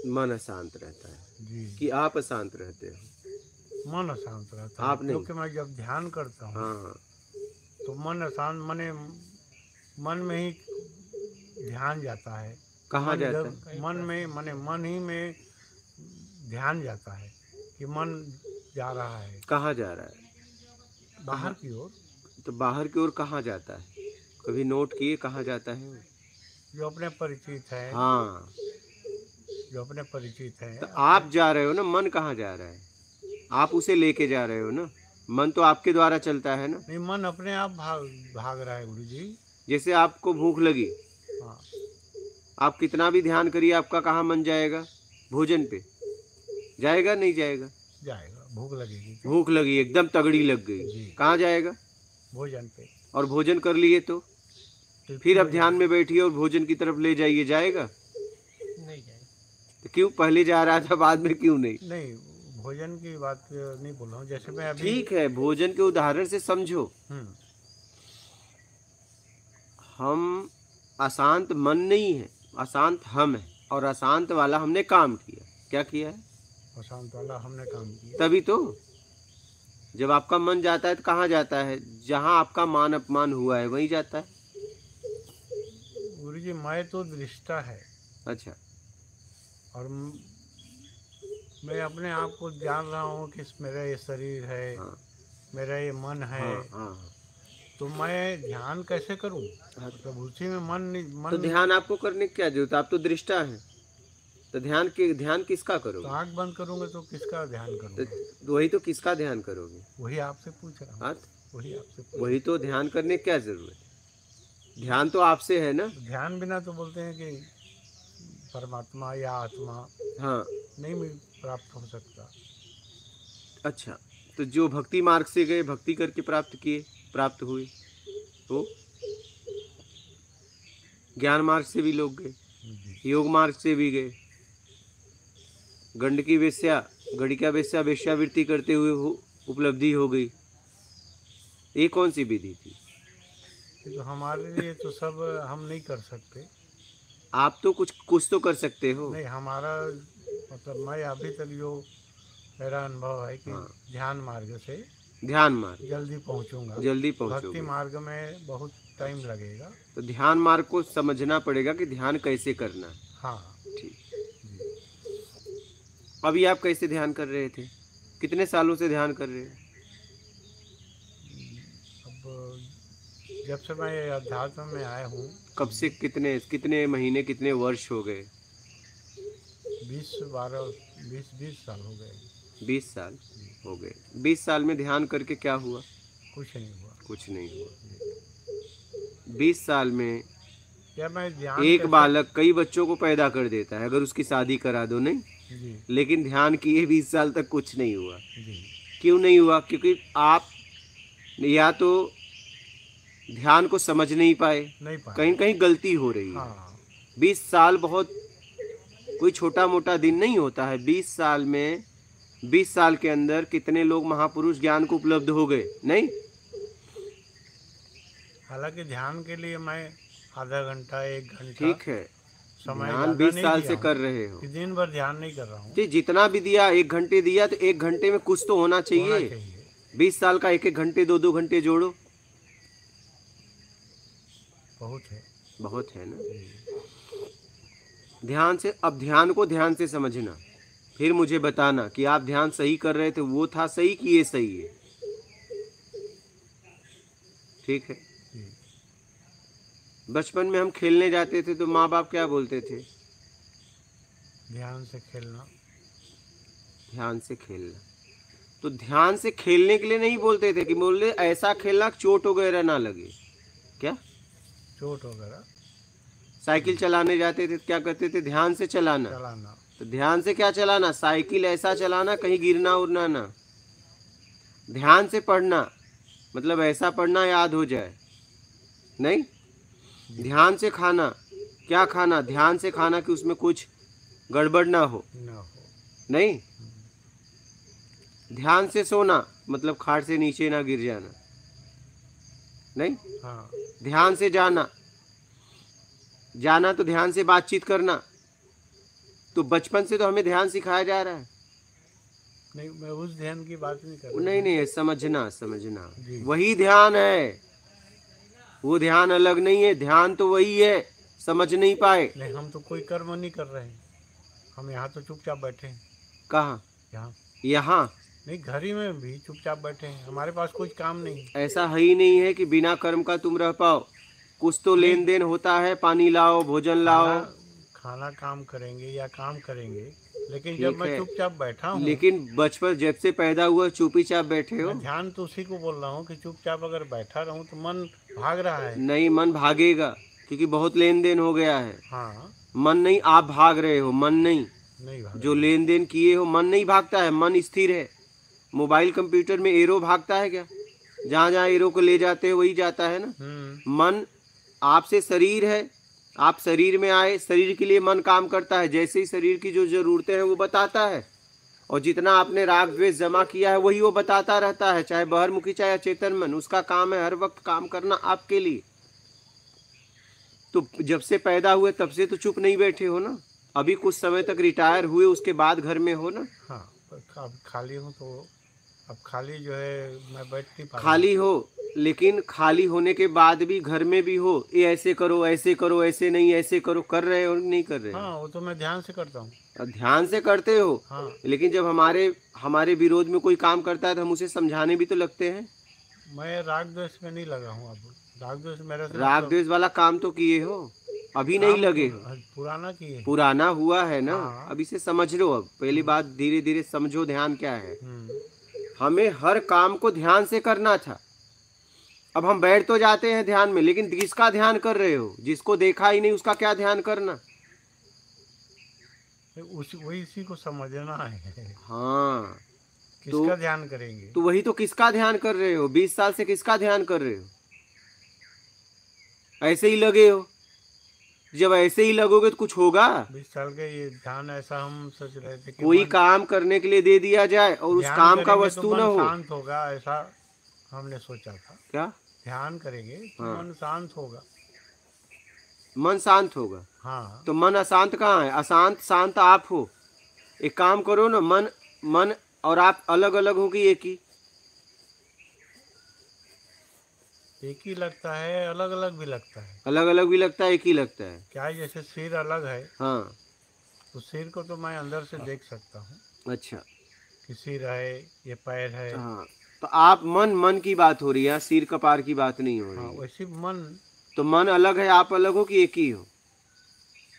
मन अशांत रहता है जी। कि आप अशांत रहते हो? मन अशांत रहता है आप नहीं। क्योंकि मैं जब ध्यान करता हूँ हाँ। तो मन अशांत मने मन में ही ध्यान जाता है। कहाँ मन जाता है? इधर मन में मने मन ही में ध्यान जाता है कि मन जा रहा है कहाँ जा रहा है? बाहर कहाँ? की ओर। तो बाहर की ओर कहाँ जाता है? कभी नोट किए कहाँ जाता है वो? जो अपने परिचित है, हाँ। जो अपने परिचित है तो अपने। आप जा रहे हो ना, मन कहाँ जा रहा है? आप उसे लेके जा रहे हो ना। मन तो आपके द्वारा चलता है ना। नहीं, मन अपने आप भाग भाग रहा है गुरु जी। जैसे आपको भूख लगी, हाँ। आप कितना भी ध्यान करिए, आपका कहाँ मन जाएगा? भोजन पे जाएगा, नहीं जाएगा? जाएगा, भूख लगेगी तो। भूख लगी, एकदम तगड़ी लग गई, जी। कहाँ जाएगा? भोजन पे। और भोजन कर लिए तो तृप्ति फिर हो अब ध्यान में जाएगी। बैठिए और भोजन की तरफ ले जाइए, जाएगा? नहीं जाएगी। तो क्यों पहले जा रहा था, बाद में क्यों नहीं? नहीं, भोजन की बात नहीं बोल रहा हूँ, जैसे मैं अभी। ठीक है, भोजन के उदाहरण से समझो। हम्म। हम अशांत मन नहीं है, अशांत हम है, और अशांत वाला हमने काम किया। क्या किया है? अशांत वाला हमने काम किया। तभी तो जब आपका मन जाता है तो कहाँ जाता है? जहाँ आपका मान अपमान हुआ है वहीं जाता है। गुरु जी, मैं तो दृष्टा है अच्छा। और मैं अपने आप को जान रहा हूँ कि मेरा ये शरीर है, हाँ मेरा ये मन है। हाँ हाँ। तो मैं ध्यान कैसे करूँ? हाँ। मतलब उसी में मन तो मन। ध्यान आपको करने की क्या जरूरत है? आप तो दृष्टा हैं। तो ध्यान किसका तो करोगे? आँख बंद करूँगा तो किसका ध्यान करूँगा? तो वही तो, किसका ध्यान करोगे? वही आपसे पूछ रहा हूँ। हाँ, वही आपसे पूछ वही तो ध्यान करने की क्या जरूरत है? ध्यान तो आपसे है ना। ध्यान बिना तो बोलते हैं कि परमात्मा या आत्मा हाँ। नहीं मिल प्राप्त हो सकता। अच्छा, तो जो भक्ति मार्ग से गए, भक्ति करके प्राप्त किए, प्राप्त हुए, तो ज्ञान मार्ग से भी लोग गए, जी। योग मार्ग से भी गए। गंडकी वेश्या, गणिका वेश्या वेश्यावृत्ति करते हुए उपलब्धि हो गई। ये कौन सी विधि थी? तो हमारे लिए तो सब हम नहीं कर सकते। आप तो कुछ तो कर सकते हो। नहीं, हमारा मतलब मैं अभी तक जो मेरा अनुभव है कि हाँ। ध्यान मार्ग से ध्यान मार्ग जल्दी पहुंचूंगा। जल्दी भक्ति पहुंचोगे। मार्ग में बहुत टाइम लगेगा। तो ध्यान मार्ग को समझना पड़ेगा कि ध्यान कैसे करना है। हाँ। ठीक। जी। अभी आप कैसे ध्यान कर रहे थे? कितने सालों से ध्यान कर रहे हैं? अब जब से मैं अध्यात्म में आया हूँ। कब से? कितने कितने महीने, कितने वर्ष हो गए? 20 साल हो गए। 20 साल हो गए। 20 साल में ध्यान करके क्या हुआ? कुछ नहीं हुआ। कुछ नहीं हुआ। 20 साल में क्या मैं ध्यान एक कैसे? बालक कई बच्चों को पैदा कर देता है अगर उसकी शादी करा दो, नहीं? जी। लेकिन ध्यान किए 20 साल तक कुछ नहीं हुआ। जी। क्यों नहीं हुआ? क्योंकि आप या तो ध्यान को समझ नहीं पाए, नहीं पाए। कहीं कहीं गलती हो रही है। हाँ। 20 साल बहुत कोई छोटा मोटा दिन नहीं होता है। 20 साल में, 20 साल के अंदर कितने लोग महापुरुष ज्ञान को उपलब्ध हो गए, नहीं? हालांकि ध्यान के लिए मैं आधा घंटा 1 घंटा ठीक है, समय ध्यान ज़्यादा 20 नहीं साल दिया से हूँ कर रहे हो। कि दिन भर ध्यान नहीं कर रहा हूँ। जी, जितना भी दिया, 1 घंटे दिया तो 1 घंटे में कुछ तो होना होना चाहिए। चाहिए। 20 साल का 1-1 घंटे, 2-2 घंटे जोड़ो, बहुत है। बहुत है ना। जी। ध्यान से, अब ध्यान को ध्यान से समझना, फिर मुझे बताना कि आप ध्यान सही कर रहे थे, वो था सही कि ये सही है। ठीक है। जी। बचपन में हम खेलने जाते थे तो माँ बाप क्या बोलते थे? ध्यान से खेलना। ध्यान से खेलना। तो ध्यान से खेलने के लिए नहीं बोलते थे कि बोले ऐसा खेलना चोट वगैरह ना लगे। क्या? चोट वगैरह। साइकिल चलाने जाते थे तो क्या करते थे? ध्यान से चलाना। चलाना। तो ध्यान से क्या चलाना? साइकिल ऐसा चलाना कहीं गिरना उड़ना ना। ध्यान से पढ़ना मतलब ऐसा पढ़ना याद हो जाए, नहीं? ध्यान से खाना, क्या खाना? ध्यान से खाना कि उसमें कुछ गड़बड़ ना हो, ना हो। नहीं? ध्यान से सोना मतलब खाट से नीचे ना गिर जाना, नहीं? हाँ। ध्यान से जाना, जाना तो ध्यान से बातचीत करना, तो बचपन से तो हमें ध्यान सिखाया जा रहा है। नहीं, मैं उस ध्यान की बात नहीं कर रहा। नहीं नहीं, समझना समझना, जी। वही ध्यान है, वो ध्यान अलग नहीं है, ध्यान तो वही है, समझ नहीं पाए। नहीं, हम तो कोई कर्म नहीं कर रहे हैं, हम यहाँ तो चुपचाप बैठे हैं। कहाँ? यहाँ यहाँ? नहीं, घर ही में भी चुपचाप बैठे हैं, हमारे पास कोई काम नहीं। ऐसा है ही नहीं है कि बिना कर्म का तुम रह पाओ, कुछ तो नहीं। लेन देन होता है, पानी लाओ, भोजन खाना लाओ। खाना काम करेंगे या काम करेंगे, लेकिन जब ठीक मैं है, चुपचाप बैठा हूँ। लेकिन बचपन जब से पैदा हुआ चुपचाप बैठे हो। मैं ध्यान तो उसी को बोल रहा हूँ कि चुपचाप अगर बैठा रहूँ तो मन भाग रहा है। नहीं, मन भागेगा, क्योंकि बहुत लेन देन हो गया है। हाँ, मन नहीं, आप भाग रहे हो, मन नहीं। नहीं भाग जो लेन देन किए हो, मन नहीं भागता है, मन स्थिर है। मोबाइल कंप्यूटर में एरो भागता है क्या? जहाँ जहाँ एरो को ले जाते हो वही जाता है ना। मन आपसे शरीर है, आप शरीर में आए, शरीर के लिए मन काम करता है, जैसे ही शरीर की जो जरूरतें हैं वो बताता है, और जितना आपने राग द्वेष जमा किया है वही वो बताता रहता है, चाहे बहिर्मुखी चाहे अचेतन मन, उसका काम है हर वक्त काम करना आपके लिए। तो जब से पैदा हुए तब से तो चुप नहीं बैठे हो ना, अभी कुछ समय तक रिटायर हुए उसके बाद घर में हो ना। हाँ, अब खाली हूँ तो अब खाली जो है मैं बैठ नहीं पा रहा। खाली हो, लेकिन खाली होने के बाद भी घर में भी हो, ये ऐसे करो ऐसे करो, ऐसे नहीं ऐसे करो, कर रहे हो नहीं कर रहे हो? हाँ, वो तो मैं ध्यान से करता हूँ। ध्यान से करते हो। हाँ, लेकिन जब हमारे विरोध में कोई काम करता है तो हम उसे समझाने भी तो लगते हैं। मैं राग द्वेष में नहीं लगा हूँ। अब राग द्वेष मेरे से राग द्वेष वाला काम तो किए हो, अभी नहीं लगे हो, पुराना किए। पुराना हुआ है ना। हाँ। अब इसे समझ लो, अब पहली बात धीरे धीरे समझो ध्यान क्या है। हम्म। हमें हर काम को ध्यान से करना था। अब हम बैठ तो जाते हैं ध्यान में, लेकिन किसका ध्यान कर रहे हो? जिसको देखा ही नहीं उसका क्या ध्यान करना? वही इसी को समझना है। हाँ, किसका ध्यान करेंगे? तो वही तो, किसका ध्यान कर रहे हो? 20 साल से किसका ध्यान कर रहे हो? ऐसे ही लगे हो। जब ऐसे ही लगोगे तो कुछ होगा? 20 साल के ये ध्यान ऐसा हम सोच रहे थे कि कोई काम करने के लिए दे दिया जाए और उस काम का वस्तु तो न हो। शांत होगा, ऐसा हमने सोचा था। क्या? ध्यान करेंगे तो हाँ। मन शांत होगा। मन शांत होगा। हाँ, तो मन अशांत कहाँ है? अशांत शांत आप हो। एक काम करो ना, मन और आप अलग अलग हो कि एक ही? एक ही लगता है, अलग अलग भी लगता है। अलग अलग भी लगता है, एक ही लगता है। क्या है, जैसे सिर अलग है। हाँ, तो सिर को तो मैं अंदर से देख सकता हूँ अच्छा। कि सिर है, ये पैर है। हाँ, तो आप मन की बात हो रही है, सिर कपार की बात नहीं हो हाँ, रही है। वैसे मन। तो मन अलग है, आप अलग हो कि एक ही हो?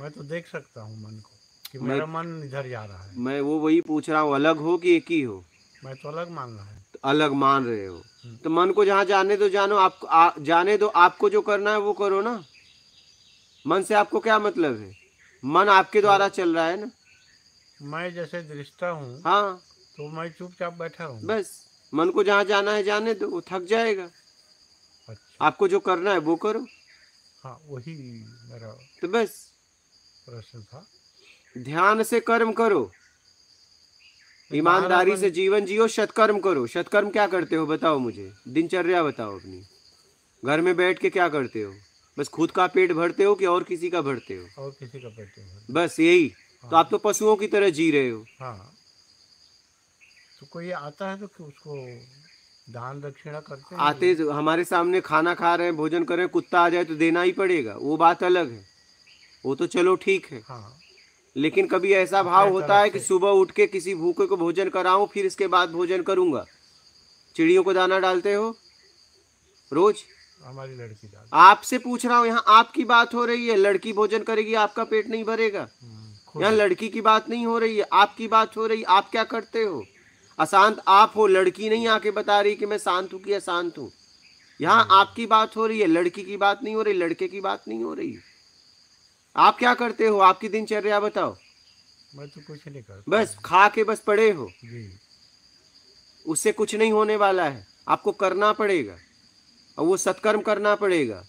मैं तो देख सकता हूँ मन को कि मेरा मन इधर जा रहा है। मैं वही पूछ रहा हूँ, अलग हो कि एक ही हो? मैं तो अलग मान रहा है। तो अलग मान रहे हो, तो मन को जहाँ जाने दो जानो, जाने दो, आपको जो करना है वो करो ना। मन से आपको क्या मतलब है? मन आपके द्वारा चल रहा है ना। मैं जैसे दृष्टा हूँ। हाँ, तो मैं चुपचाप बैठा हूँ। बस मन को जहाँ जाना है जाने दो, वो थक जाएगा। अच्छा। आपको जो करना है वो करो। हाँ, वही मेरा तो बस प्रश्न था। ध्यान से कर्म करो, ईमानदारी से जीवन जियो, सत्कर्म करो। सत्कर्म क्या करते हो बताओ मुझे, दिनचर्या बताओ अपनी। घर में बैठ के क्या करते हो? बस खुद का पेट भरते हो कि और किसी का भरते हो? और किसी का पेट भरते। बस यही। हाँ। तो आप तो पशुओं की तरह जी रहे हो। हाँ, तो कोई आता है तो उसको दान दक्षिणा करते हैं। आते हमारे सामने खाना खा रहे हैं, भोजन कर रहे हैं, कुत्ता आ जाए तो देना ही पड़ेगा, वो बात अलग है, वो तो चलो ठीक है। हाँ, लेकिन कभी ऐसा भाव होता है कि सुबह उठ के किसी भूखे को भोजन कराऊं, फिर इसके बाद भोजन करूंगा? चिड़ियों को दाना डालते हो रोज? हमारी लड़की डाल। आपसे पूछ रहा हूँ, यहाँ आपकी बात हो रही है। लड़की भोजन करेगी, आपका पेट नहीं भरेगा। यहाँ लड़की की बात नहीं हो रही है, आपकी बात हो रही है। आप क्या करते हो? अशांत आप हो, लड़की नहीं आके बता रही कि मैं शांत हूँ कि अशांत हूँ। यहाँ आपकी बात हो रही है, लड़की की बात नहीं हो रही, लड़के की बात नहीं हो रही। आप क्या करते हो? आपकी दिनचर्या बताओ। मैं तो कुछ नहीं करता, बस खा के बस पड़े हो जी। उससे कुछ नहीं होने वाला है, आपको करना पड़ेगा, और वो सत्कर्म करना पड़ेगा।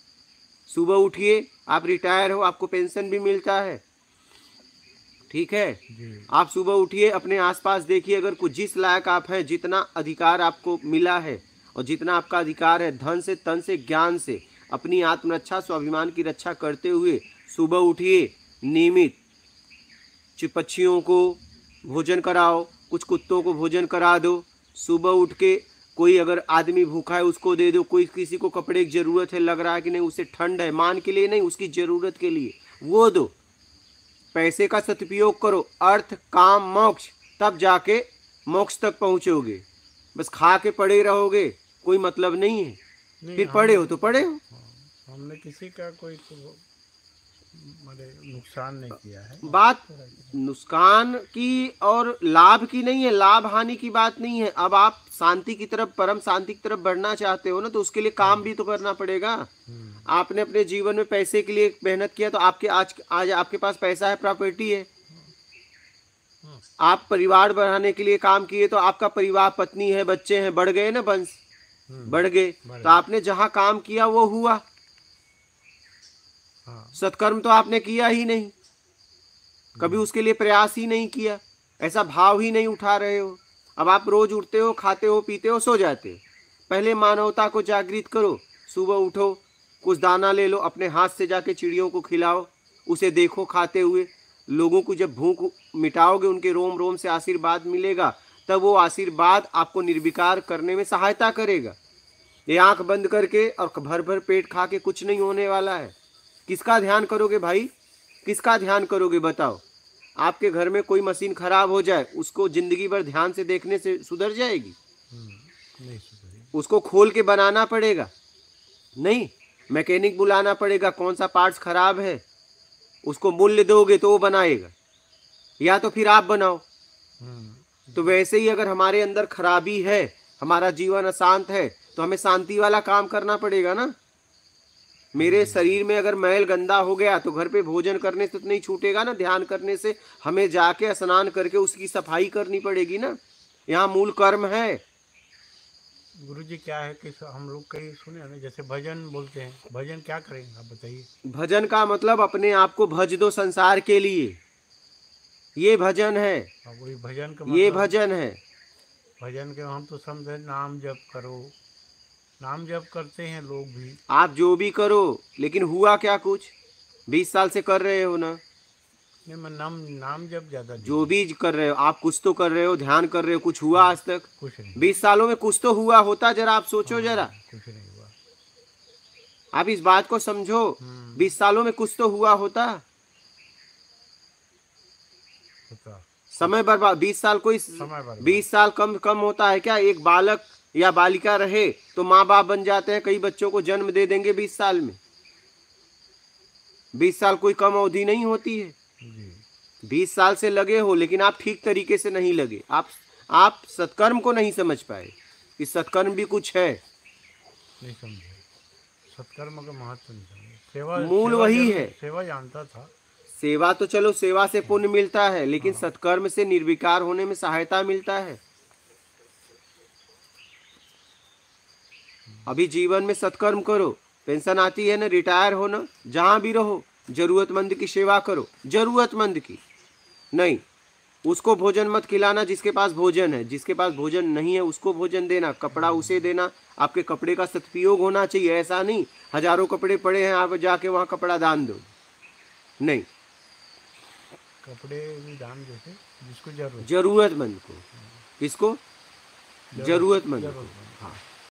सुबह उठिए, आप रिटायर हो, आपको पेंशन भी मिलता है, ठीक है जी। आप सुबह उठिए, अपने आसपास देखिए, अगर कुछ जिस लायक आप हैं, जितना अधिकार आपको मिला है और जितना आपका अधिकार है, धन से, तन से, ज्ञान से, अपनी आत्मरक्षा, स्वाभिमान की रक्षा करते हुए सुबह उठिए, नियमित पक्षियों को भोजन कराओ, कुछ कुत्तों को भोजन करा दो। सुबह उठ के कोई अगर आदमी भूखा है उसको दे दो। कोई किसी को कपड़े की ज़रूरत है, लग रहा है कि नहीं उसे ठंड है, मान के लिए नहीं, उसकी ज़रूरत के लिए वो दो। पैसे का सदुपयोग करो, अर्थ काम मोक्ष, तब जाके मोक्ष तक पहुँचोगे। बस खा के पड़े रहोगे कोई मतलब नहीं है। नहीं, फिर पड़े हो तो पड़े हो। हमने किसी का कोई नुकसान नहीं किया है। बात नुकसान की और लाभ की नहीं है, लाभ हानि की बात नहीं है। अब आप शांति की तरफ, परम शांति की तरफ बढ़ना चाहते हो ना, तो उसके लिए काम भी तो करना पड़ेगा। आपने अपने जीवन में पैसे के लिए मेहनत किया तो आपके आज आपके पास पैसा है, प्रॉपर्टी है। आप परिवार बढ़ाने के लिए काम किए तो आपका परिवार, पत्नी है, बच्चे हैं, बढ़ गए ना, वंश बढ़ गए। तो आपने जहाँ काम किया वो हुआ। सत्कर्म तो आपने किया ही नहीं, कभी उसके लिए प्रयास ही नहीं किया, ऐसा भाव ही नहीं उठा रहे हो। अब आप रोज उठते हो, खाते हो, पीते हो, सो जाते हो। पहले मानवता को जागृत करो। सुबह उठो, कुछ दाना ले लो, अपने हाथ से जाके चिड़ियों को खिलाओ, उसे देखो खाते हुए। लोगों को जब भूख मिटाओगे, उनके रोम रोम से आशीर्वाद मिलेगा, तब वो आशीर्वाद आपको निर्विकार करने में सहायता करेगा। ये आंख बंद करके और भर भर पेट खा के कुछ नहीं होने वाला है। किसका ध्यान करोगे भाई, किसका ध्यान करोगे बताओ। आपके घर में कोई मशीन खराब हो जाए, उसको जिंदगी भर ध्यान से देखने से सुधर जाएगी? नहीं सुधरेगी। उसको खोल के बनाना पड़ेगा, नहीं मैकेनिक बुलाना पड़ेगा, कौन सा पार्ट्स खराब है, उसको मूल्य दोगे तो वो बनाएगा, या तो फिर आप बनाओ। तो वैसे ही अगर हमारे अंदर खराबी है, हमारा जीवन अशांत है, तो हमें शांति वाला काम करना पड़ेगा ना। मेरे शरीर में अगर मैल गंदा हो गया तो घर पे भोजन करने से तो नहीं छूटेगा ना, ध्यान करने से हमें जाके स्नान करके उसकी सफाई करनी पड़ेगी ना। यहाँ मूल कर्म है। गुरुजी क्या है कि हम लोग कई सुने ना, जैसे भजन बोलते हैं, भजन क्या करेंगे आप बताइए। भजन का मतलब अपने आप को भज दो संसार के लिए, ये भजन है। वही भजन का ये मतलब, भजन है। भजन के हम तो समझे नाम जप करो, नाम जप करते हैं लोग भी। आप जो भी करो, लेकिन हुआ क्या कुछ? 20 साल से कर रहे हो ना। नहीं, मैं नाम जप ज्यादा जो भी कर रहे हो आप, कुछ तो कर रहे हो, ध्यान कर रहे हो, कुछ हुआ आज तक? कुछ नहीं। 20 सालों में कुछ तो हुआ होता, जरा आप सोचो जरा। कुछ नहीं हुआ। आप इस बात को समझो, 20 सालों में कुछ तो हुआ होता। समय बर्बाद। 20 साल कोई, 20 साल कम कम होता है क्या? एक बालक या बालिका रहे तो माँ बाप बन जाते हैं, कई बच्चों को जन्म दे देंगे 20 साल में। 20 साल कोई कम अवधि नहीं होती है। 20 साल से लगे हो, लेकिन आप ठीक तरीके से नहीं लगे। आप सत्कर्म को नहीं समझ पाए कि सत्कर्म भी कुछ है। नहीं समझे, सत्कर्म का महत्व नहीं समझे। सेवा मूल वही है। सेवा जानता था। सेवा तो चलो, सेवा से पुण्य मिलता है, लेकिन सत्कर्म से निर्विकार होने में सहायता मिलता है। अभी जीवन में सत्कर्म करो, पेंशन आती है ना, रिटायर हो ना, जहां भी रहो जरूरतमंद की सेवा करो। जरूरतमंद की नहीं, उसको भोजन मत खिलाना जिसके पास भोजन है, जिसके पास भोजन नहीं है उसको भोजन देना, कपड़ा उसे देना। आपके कपड़े का सदुपयोग होना चाहिए, ऐसा नहीं हजारों कपड़े पड़े हैं आप जाके वहां कपड़ा दान दो, नहीं। कपड़े भी दान जैसे जिसको जरूरत, जरूरतमंद को, किसको? जरूरतमंद को। हाँ।